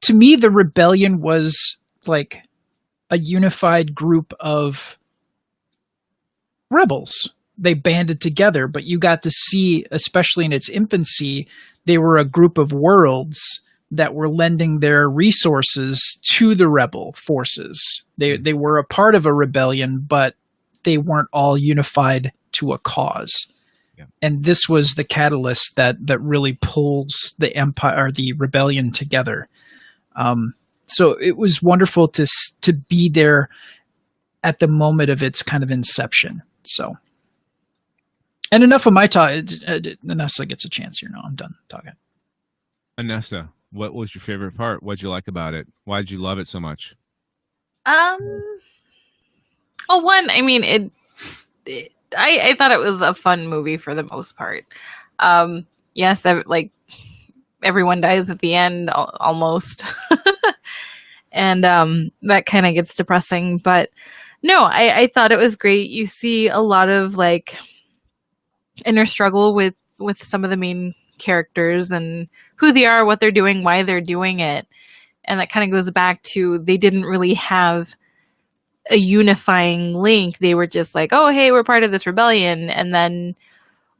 to me, the rebellion was like a unified group of rebels. They banded together, but you got to see, especially in its infancy, they were a group of worlds that were lending their resources to the rebel forces. They were a part of a rebellion, but they weren't all unified to a cause. Yeah. And this was the catalyst that really pulls the empire or the rebellion together. So it was wonderful to be there at the moment of its kind of inception. So, and enough of my talk. Anessa gets a chance here. No, I'm done talking. Anessa, what was your favorite part? What'd you like about it? Why did you love it so much? I thought it was a fun movie for the most part. Yes, everyone dies at the end almost. And that kind of gets depressing, but no, I thought it was great. You see a lot of like inner struggle with some of the main characters and who they are, what they're doing, why they're doing it. And that kind of goes back to they didn't really have a unifying link. They were just like, oh, hey, we're part of this rebellion. And then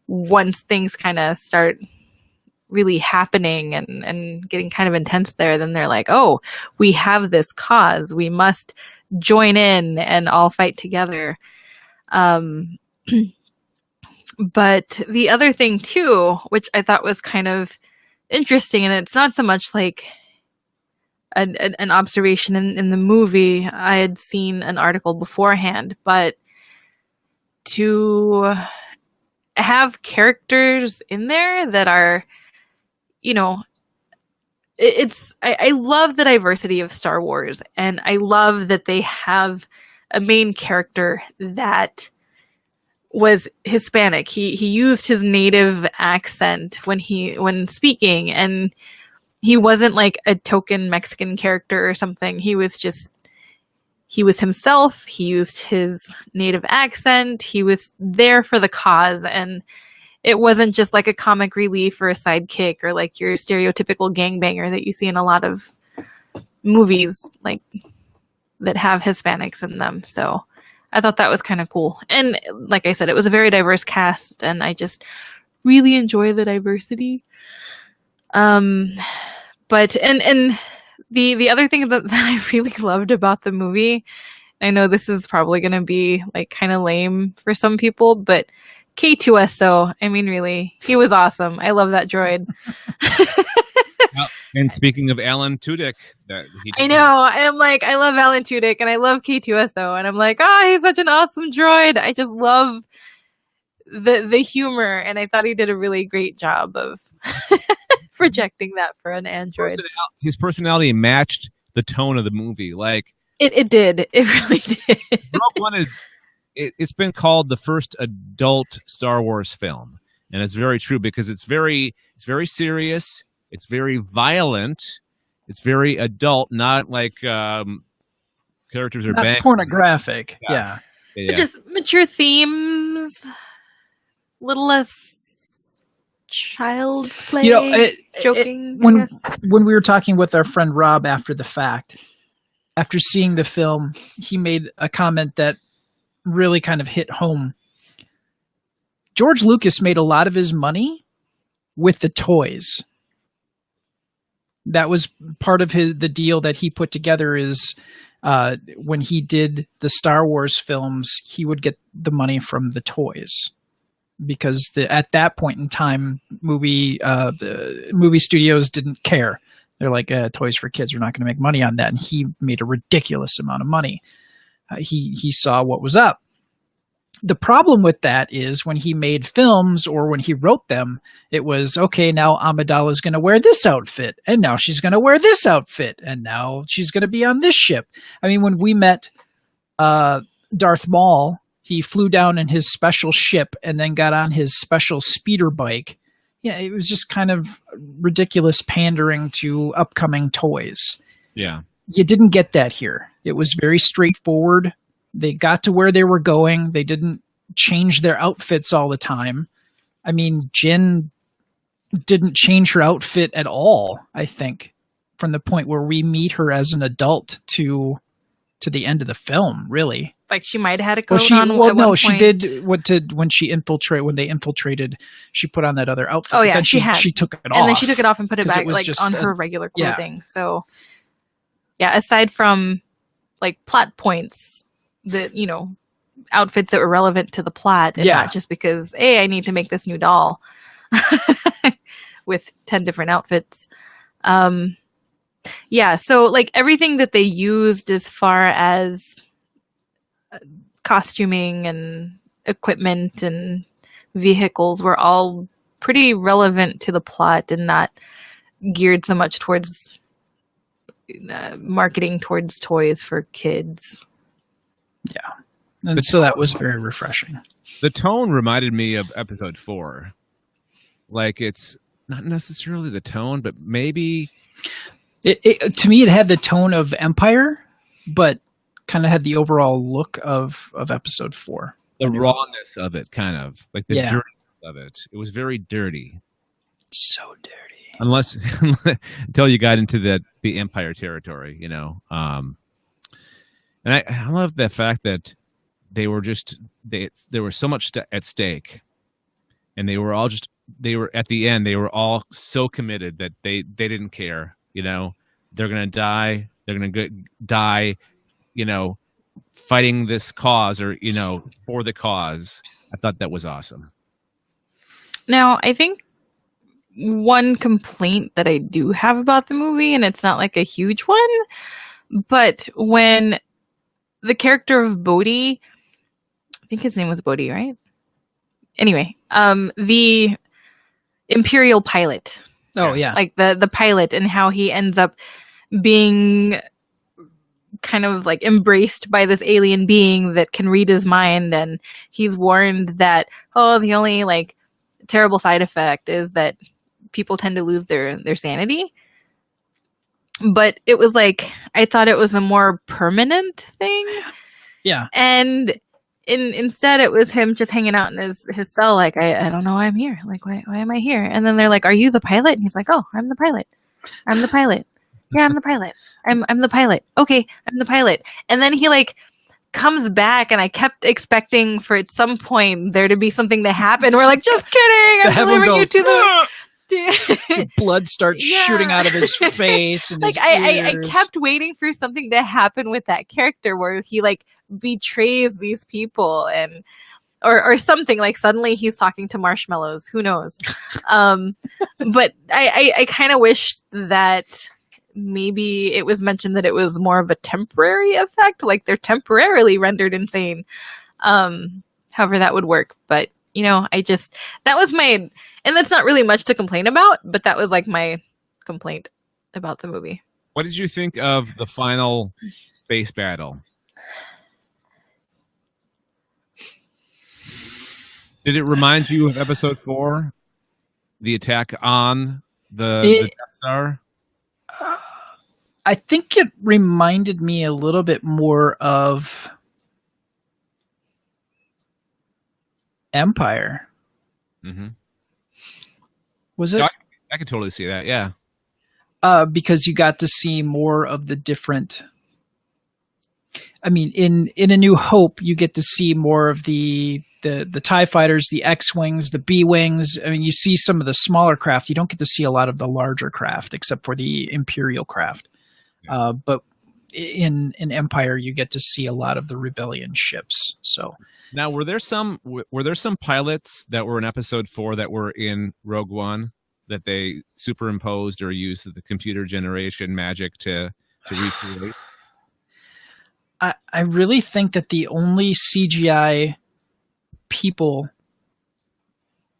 once things kind of start really happening and getting kind of intense there, then they're like, oh, we have this cause. We must join in and all fight together. But the other thing too, which I thought was kind of interesting, and it's not so much like an observation in the movie. I had seen an article beforehand, but to have characters in there that are, you know, I love the diversity of Star Wars, and I love that they have a main character that was Hispanic. He used his native accent when speaking, and he wasn't like a token Mexican character or something. He was himself. He used his native accent. He was there for the cause, and it wasn't just like a comic relief or a sidekick or like your stereotypical gangbanger that you see in a lot of movies like that have Hispanics in them. So I thought that was kind of cool. And like I said, it was a very diverse cast, and I just really enjoy the diversity. But the other thing that I really loved about the movie, I know this is probably going to be like kind of lame for some people, but K2SO, I mean, really, he was awesome. I love that droid. Well, and speaking of Alan Tudyk, I know. I'm like, I love Alan Tudyk and I love K2SO, and I'm like, oh, he's such an awesome droid. I just love the humor, and I thought he did a really great job of projecting that for an android. His personality matched the tone of the movie. Like it did. It really did. Rogue One is. It's been called the first adult Star Wars film, and it's very true because it's very serious. It's very violent. It's very adult, not like characters are banging. Pornographic. Yeah. Just mature themes, little less child's play. You know, joking. When we were talking with our friend Rob after the fact, after seeing the film, he made a comment that really kind of hit home. George Lucas made a lot of his money with the toys. That was part of the deal that he put together is when he did the Star Wars films, he would get the money from the toys. Because at that point in time, the movie studios didn't care. They're like, toys for kids, we're not going to make money on that. And he made a ridiculous amount of money. He saw what was up. The problem with that is when he made films or when he wrote them, it was, okay, now Amidala's going to wear this outfit, and now she's going to wear this outfit, and now she's going to be on this ship. I mean, when we met Darth Maul, he flew down in his special ship and then got on his special speeder bike. Yeah, it was just kind of ridiculous pandering to upcoming toys. Yeah. You didn't get that here. It was very straightforward. They got to where they were going. They didn't change their outfits all the time. I mean, Jyn didn't change her outfit at all, I think, from the point where we meet her as an adult to the end of the film, really. Like she might have had a coat on at one point. She did when they infiltrated, she put on that other outfit. Oh yeah, she took it off. And then she took it off and put it back like on her regular clothing. Yeah. So yeah, aside from like plot points, outfits that were relevant to the plot, and not just because, hey, I need to make this new doll with 10 different outfits. So like everything that they used as far as costuming and equipment and vehicles were all pretty relevant to the plot and not geared so much towards marketing towards toys for kids. Yeah. And so that was very refreshing. The tone reminded me of episode 4. Like, it's not necessarily the tone, but maybe... To me, it had the tone of Empire, but kind of had the overall look of episode 4. The rawness of it, kind of. Like the dirtiness of it. It was very dirty. So dirty. unless until you got into the Empire territory, you know. And I love the fact that they were just there was so much at stake, and they were at the end they were all so committed that they didn't care, you know. They're gonna die. They're gonna die, you know, fighting this cause, or, you know, for the cause. I thought that was awesome. Now, I think one complaint that I do have about the movie, and it's not like a huge one, but when the character of Bodhi, I think his name was Bodhi, right? Anyway, the Imperial pilot. Oh yeah. Like the pilot, and how he ends up being kind of like embraced by this alien being that can read his mind, and he's warned that, oh, the only like terrible side effect is that people tend to lose their sanity. But it was like, I thought it was a more permanent thing. Yeah. And instead it was him just hanging out in his cell, like, I don't know why I'm here. Like, why am I here? And then they're like, are you the pilot? And he's like, oh, I'm the pilot. I'm the pilot. Yeah, I'm the pilot. I'm the pilot. Okay, I'm the pilot. And then he like comes back, and I kept expecting for at some point there to be something to happen. We're like, just kidding. I'm delivering you to the So blood starts shooting out of his face and like his I ears. kept waiting for something to happen with that character where he like betrays these people, and or something, like suddenly he's talking to marshmallows, who knows. But I kind of wish that maybe it was mentioned that it was more of a temporary effect, like they're temporarily rendered insane, however that would work. But you know, that was my, and that's not really much to complain about, but that was like my complaint about the movie. What did you think of the final space battle? Did it remind you of Episode 4, the attack on the Death Star? I think it reminded me a little bit more of Empire. Mm-hmm. Was it? No, I could totally see that, yeah. Because you got to see more of the different... I mean, in A New Hope, you get to see more of the TIE fighters, the X-Wings, the B-Wings. I mean, you see some of the smaller craft. You don't get to see a lot of the larger craft, except for the Imperial craft. Yeah. But in Empire, you get to see a lot of the Rebellion ships. So now, were there some pilots that were in Episode 4 that were in Rogue One that they superimposed or used the computer generation magic to recreate? I really think that the only CGI people,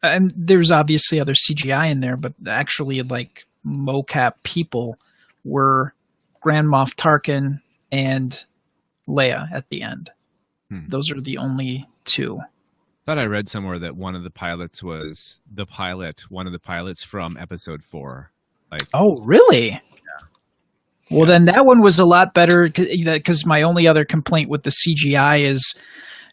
and there's obviously other CGI in there, but actually like mocap people were Grand Moff Tarkin and Leia at the end. Those are the only two. I thought I read somewhere that one of the pilots was one of the pilots from Episode 4. Like, oh, really? Well, then that one was a lot better, because my only other complaint with the CGI is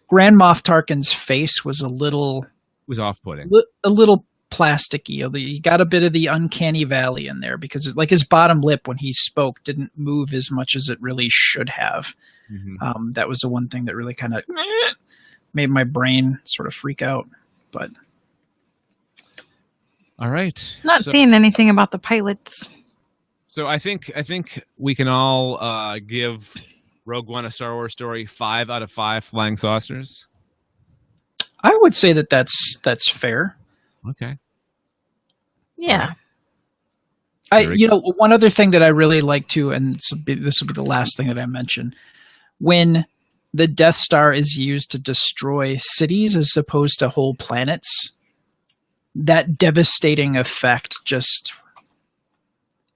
Grand Moff Tarkin's face was was off-putting. A little plasticky. You got a bit of the uncanny valley in there, because like his bottom lip when he spoke didn't move as much as it really should have. Mm-hmm. That was the one thing that really kind of made my brain sort of freak out. But all right, not seeing anything about the pilots. So I think we can all give Rogue One, a Star Wars story, 5 out of 5 flying saucers. I would say that's fair. Okay. Yeah. One other thing that I really like too, and this will be the last thing that I mention, when the Death Star is used to destroy cities as opposed to whole planets, that devastating effect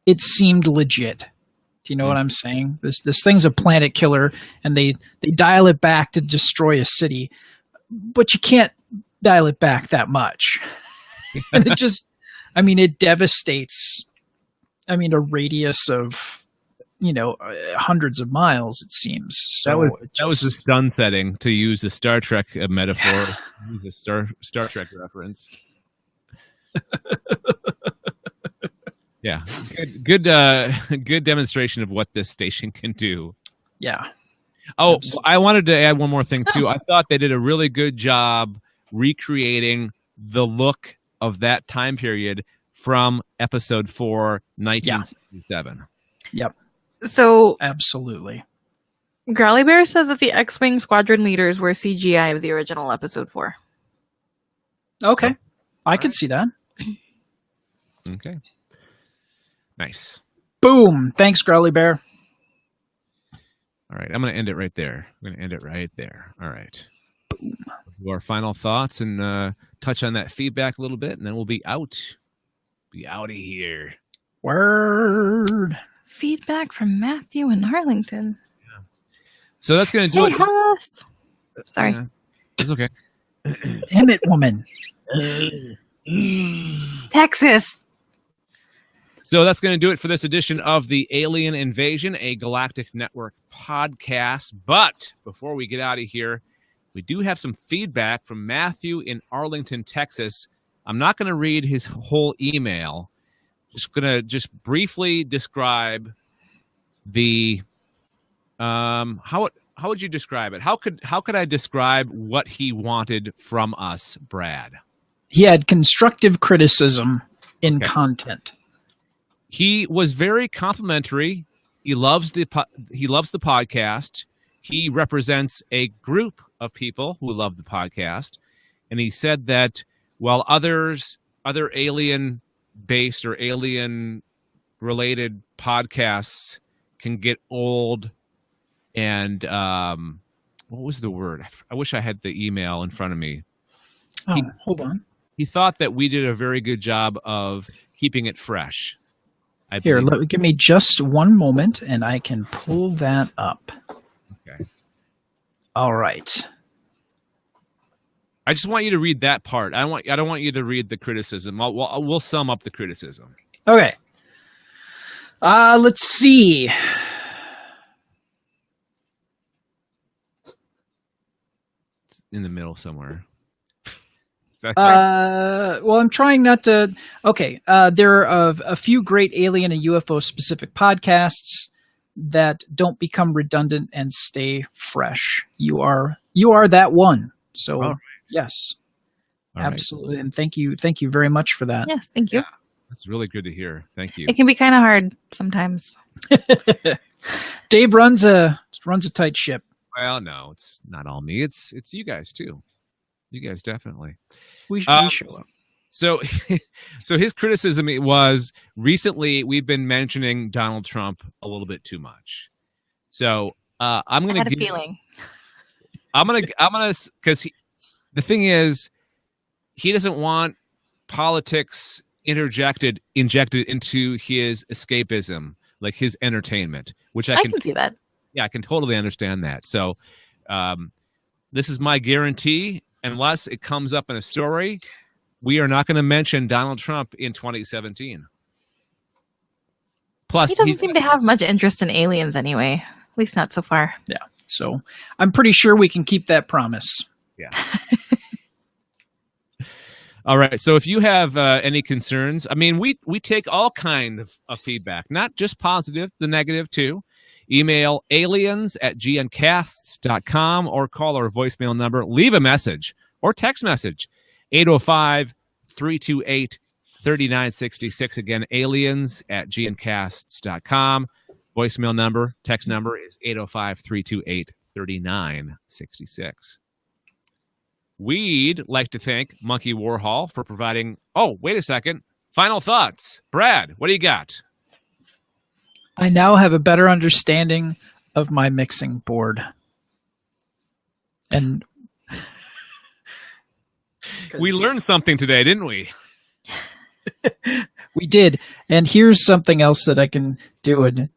it seemed legit. Do you know what I'm saying? This thing's a planet killer, and they dial it back to destroy a city, but you can't dial it back that much. And it devastates, a radius of, hundreds of miles, it seems. So that was the stun setting, to use a Star Trek metaphor, use a Star Trek reference. Yeah, good demonstration of what this station can do. Yeah. Oh, Absolutely. I wanted to add one more thing too. I thought they did a really good job recreating the look of that time period from episode 4, 1977. Yep. So Absolutely. Growly Bear says that the X-Wing squadron leaders were CGI of the original episode 4. Okay. I could see that. Okay. Nice. Boom. Thanks, Growly Bear. All right, I'm going to end it right there. All right. Boom. Our final thoughts and touch on that feedback a little bit, and then we'll be out. Be outy here. Word. Feedback from Matthew in Arlington. Yeah. So that's going to do it. Us. Sorry. Yeah, it's okay. Damn it, woman. It's Texas. So that's going to do it for this edition of the Alien Invasion, a Galactic Network podcast. But before we get out of here, we do have some feedback from Matthew in Arlington, Texas. I'm not going to read his whole email. Just going to briefly describe the how would you describe it? How could I describe what he wanted from us, Brad? He had constructive criticism in content. He was very complimentary. He loves the podcast. He represents a group of people who love the podcast, and he said that while other alien-based or alien-related podcasts can get old, and what was the word? I wish I had the email in front of me. Hold on. He thought that we did a very good job of keeping it fresh. Here, give me just one moment, and I can pull that up. Okay. All right. I just want you to read that part. I don't want you to read the criticism. We'll sum up the criticism. Okay. Let's see. It's in the middle somewhere. Well, I'm trying not to. Okay, there are a few great alien and UFO specific podcasts that don't become redundant and stay fresh. You are that one. So yes, absolutely, and thank you very much for that. Yes, thank you. Yeah, that's really good to hear. Thank you. It can be kind of hard sometimes. Dave runs a tight ship. Well, no, it's not all me. It's you guys too. You guys definitely. We show up. So his criticism was recently we've been mentioning Donald Trump a little bit too much. So I'm gonna. I had a feeling. I'm gonna because the thing is he doesn't want politics injected into his escapism, like his entertainment, which I can see that. Yeah, I can totally understand that. So this is my guarantee. Unless it comes up in a story, we are not going to mention Donald Trump in 2017. Plus, he doesn't seem to have much interest in aliens anyway. At least not so far. Yeah. So I'm pretty sure we can keep that promise. Yeah. All right. So if you have any concerns, I mean, we take all kind of feedback, not just positive, the negative too. Email aliens@gncasts.com or call our voicemail number. Leave a message or text message. 805-328-3966. Again, aliens@gncasts.com. Voicemail number, text number is 805-328-3966. We'd like to thank Monkey Warhol for providing... Oh, wait a second. Final thoughts. Brad, what do you got? I now have a better understanding of my mixing board. And we learned something today, didn't we? We did. And here's something else that I can do and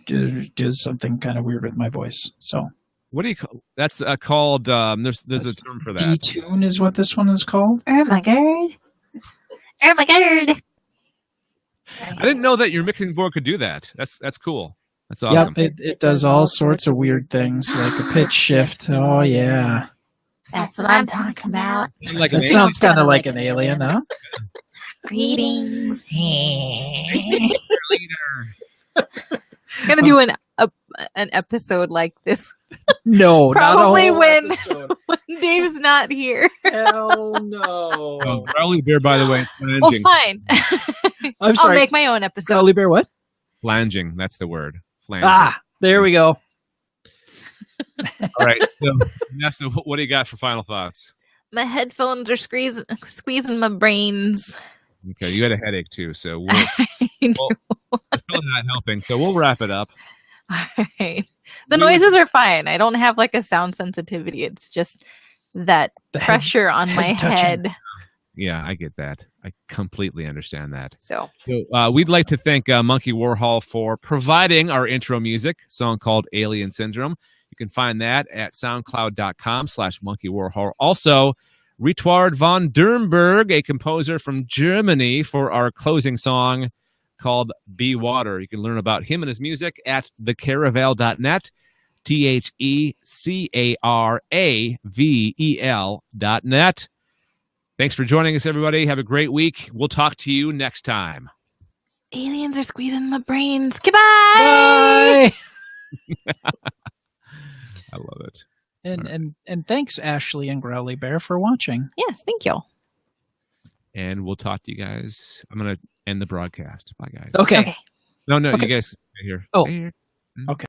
do something kind of weird with my voice. So what do you call that's called there's a term for that. Detune is what this one is called. Oh my god. Oh my god. I didn't know that your mixing board could do that. That's cool. That's awesome. Yep, it does all sorts of weird things, like a pitch shift. Oh, yeah. That's what I'm talking about. Like That sounds kind of like an alien, huh? Greetings. Leader. I'm gonna do an episode like this. No, Probably not a whole when- episode. When Dave's not here. Hell no. Oh, Growly Bear, by the way, is Well, flanging. fine. I'm I'll sorry. make my own episode. Growly Bear, what? Flanging, that's the word. Flanging. Ah, there we go. All right. So, Vanessa, what do you got for final thoughts? My headphones are squeezing my brains. Okay, you had a headache too, so we'll, I do. it's really not helping. So we'll wrap it up. All right. The noises are fine. I don't have like a sound sensitivity. It's just that The head- pressure on head my touching. head. Yeah, I get that. I completely understand that. So So, we'd like to thank Monkey Warhol for providing our intro music, a song called Alien Syndrome. You can find that at soundcloud.com/Monkey Warhol. Also, Richard von Dürnberg, a composer from Germany, for our closing song called Be Water. You can learn about him and his music at thecaravel.net, TheCaravel.net. Thanks for joining us, everybody. Have a great week. We'll talk to you next time. aliens are squeezing my brains. Goodbye. Bye. I love it. And thanks, Ashley and Growly Bear, for watching. Yes, thank you. And we'll talk to you guys. I'm going to end the broadcast. Bye, guys. Okay. Okay. No, Okay. you guys stay here. Oh. Stay here. Okay.